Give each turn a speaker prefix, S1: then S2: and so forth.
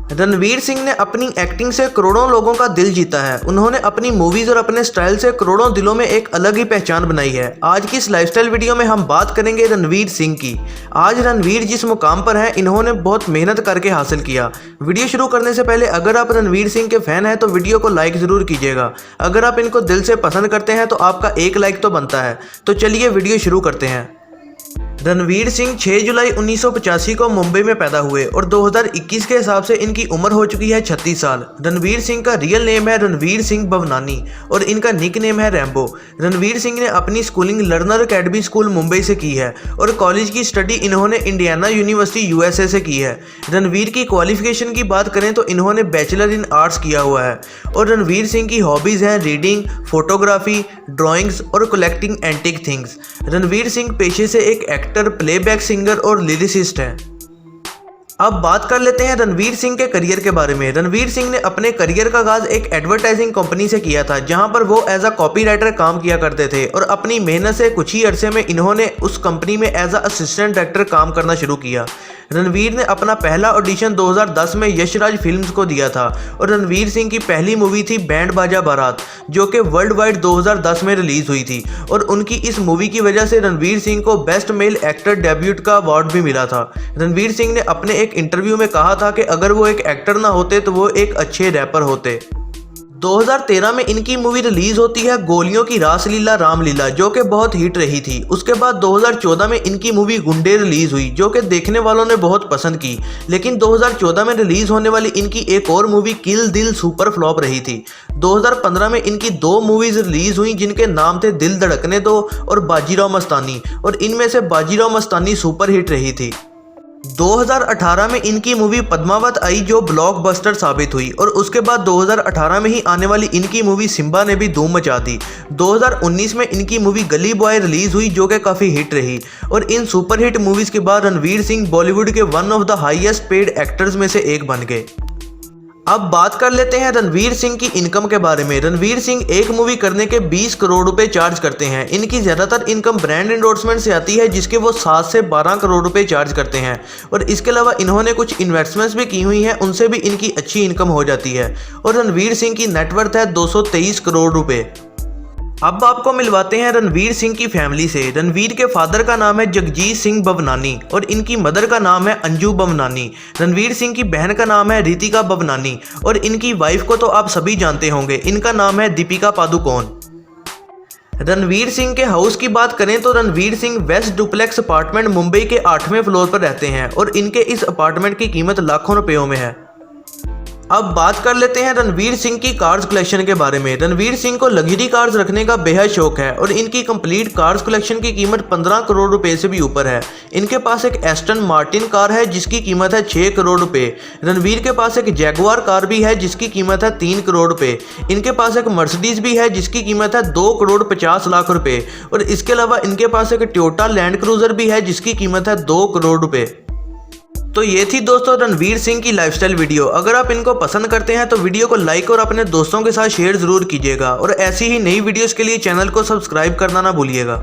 S1: रणवीर सिंह ने अपनी एक्टिंग से करोड़ों लोगों का दिल जीता है। उन्होंने अपनी मूवीज और अपने स्टाइल से करोड़ों दिलों में एक अलग ही पहचान बनाई है। आज की इस लाइफस्टाइल वीडियो में हम बात करेंगे रणवीर सिंह की। आज रणवीर जिस मुकाम पर हैं इन्होंने बहुत मेहनत करके हासिल किया। वीडियो शुरू करने से पहले अगर आप रणवीर सिंह के फैन हैं तो वीडियो को लाइक जरूर कीजिएगा। अगर आप इनको दिल से पसंद करते हैं तो आपका एक लाइक तो बनता है। तो चलिए वीडियो शुरू करते हैं। रणवीर सिंह 6 जुलाई 1985 को मुंबई में पैदा हुए और 2021 के हिसाब से इनकी उम्र हो चुकी है 36 साल। रणवीर सिंह का रियल नेम है रणवीर सिंह भवनानी और इनका निक नेम है रैम्बो। रणवीर सिंह ने अपनी schooling learner academy school Mumbai से की है और कॉलेज की स्टडी इन्होंने इंडियाना यूनिवर्सिटी USA से की है। रणवीर की क्वालिफिकेशन की बात करें तो इन्होंने बैचलर इन आर्ट्स किया हुआ है और रणवीर सिंह की हॉबीज़ हैं रीडिंग, फोटोग्राफी, ड्राइंग्स और collecting antique things. Ranveer Singh पेशे से एक एक्टर, प्लेबैक सिंगर और लिरिसिस्ट हैं। अब बात कर लेते हैं रणवीर सिंह के करियर के बारे में। रणवीर सिंह ने अपने करियर का आगाज एक एडवर्टाइजिंग कंपनी से किया था जहां पर वो एज अ कॉपीराइटर काम किया करते थे और अपनी मेहनत से कुछ ही अरसे में इन्होंने उस कंपनी में एज अ असिस्टेंट डायरेक्टर काम करना शुरू किया। रणवीर ने अपना पहला ऑडिशन 2010 में यशराज फिल्म्स को दिया था और रणवीर सिंह की पहली मूवी थी बैंड बाजा बारात जो कि वर्ल्ड वाइड 2010 में रिलीज हुई थी और उनकी इस मूवी की वजह से रणवीर सिंह को बेस्ट मेल एक्टर डेब्यूट का अवार्ड भी मिला था। रणवीर सिंह ने अपने एक इंटरव्यू में कहा था कि अगर वो एक एक्टर ना होते तो वो एक अच्छे रैपर होते। 2013 में इनकी मूवी रिलीज होती है गोलियों की रासलीला रामलीला जो कि बहुत हिट रही थी। उसके बाद 2014 में इनकी मूवी गुंडे रिलीज हुई जो कि देखने वालों ने बहुत पसंद की। लेकिन 2014 में रिलीज होने वाली इनकी एक और मूवी किल दिल सुपर फ्लॉप रही थी। 2015 में इनकी 2 मूवीज रिलीज हुई जिनके नाम थे दिल धड़कने दो और बाजीराव मस्तानी और इनमें से बाजीराव मस्तानी सुपर हिट रही थी। 2018 में इनकी मूवी पद्मावत आई जो ब्लॉकबस्टर साबित हुई और उसके बाद 2018 में ही आने वाली इनकी मूवी सिम्बा ने भी धूम मचा दी। 2019 में इनकी मूवी गली बॉय रिलीज हुई जो कि काफ़ी हिट रही और इन सुपरहिट मूवीज़ के बाद रणवीर सिंह बॉलीवुड के one of the highest paid actors में से एक बन गए। अब बात कर लेते हैं रणवीर सिंह की इनकम के बारे में। रणवीर सिंह एक मूवी करने के 20 करोड़ रुपए चार्ज करते हैं। इनकी ज़्यादातर इनकम ब्रांड एंडोर्समेंट से आती है जिसके वो 7 से 12 करोड़ रुपए चार्ज करते हैं और इसके अलावा इन्होंने कुछ इन्वेस्टमेंट्स भी की हुई हैं, उनसे भी इनकी अच्छी इनकम हो जाती है और रणवीर सिंह की नेटवर्थ है 223 करोड़ रुपए। अब आपको मिलवाते हैं रणवीर सिंह की फैमिली से। रणवीर के फादर का नाम है जगजीत सिंह भवनानी और इनकी मदर का नाम है अंजू भवनानी। रणवीर सिंह की बहन का नाम है रितिका भवनानी और इनकी वाइफ को तो आप सभी जानते होंगे, इनका नाम है दीपिका पादुकोण। रणवीर सिंह के हाउस की बात करें तो Ranveer Singh west duplex apartment Mumbai के 8वें फ्लोर पर रहते हैं और इनके इस अपार्टमेंट की कीमत लाखों रुपयों में है। अब बात कर लेते हैं रणवीर सिंह की कार्स कलेक्शन के बारे में। रणवीर सिंह को लग्जरी कार्स रखने का बेहद शौक है और इनकी कंप्लीट कार्स कलेक्शन की कीमत 15 करोड़ रुपए से भी ऊपर है। इनके पास एक एस्टन मार्टिन कार है जिसकी कीमत है 6 करोड़ रुपए। रणवीर के पास एक जैगुआर कार भी है जिसकी कीमत है 3 करोड़ रुपए। इनके पास एक मर्सिडीज भी है जिसकी कीमत है 2 करोड़ 50 लाख रुपए और इसके अलावा इनके पास एक टोयोटा लैंड क्रूजर भी है जिसकी कीमत है 2 करोड़ रुपए। तो ये थी दोस्तों रणवीर सिंह की लाइफस्टाइल वीडियो। अगर आप इनको पसंद करते हैं तो वीडियो को लाइक और अपने दोस्तों के साथ शेयर जरूर कीजिएगा और ऐसी ही नई वीडियोस के लिए चैनल को सब्सक्राइब करना ना भूलिएगा।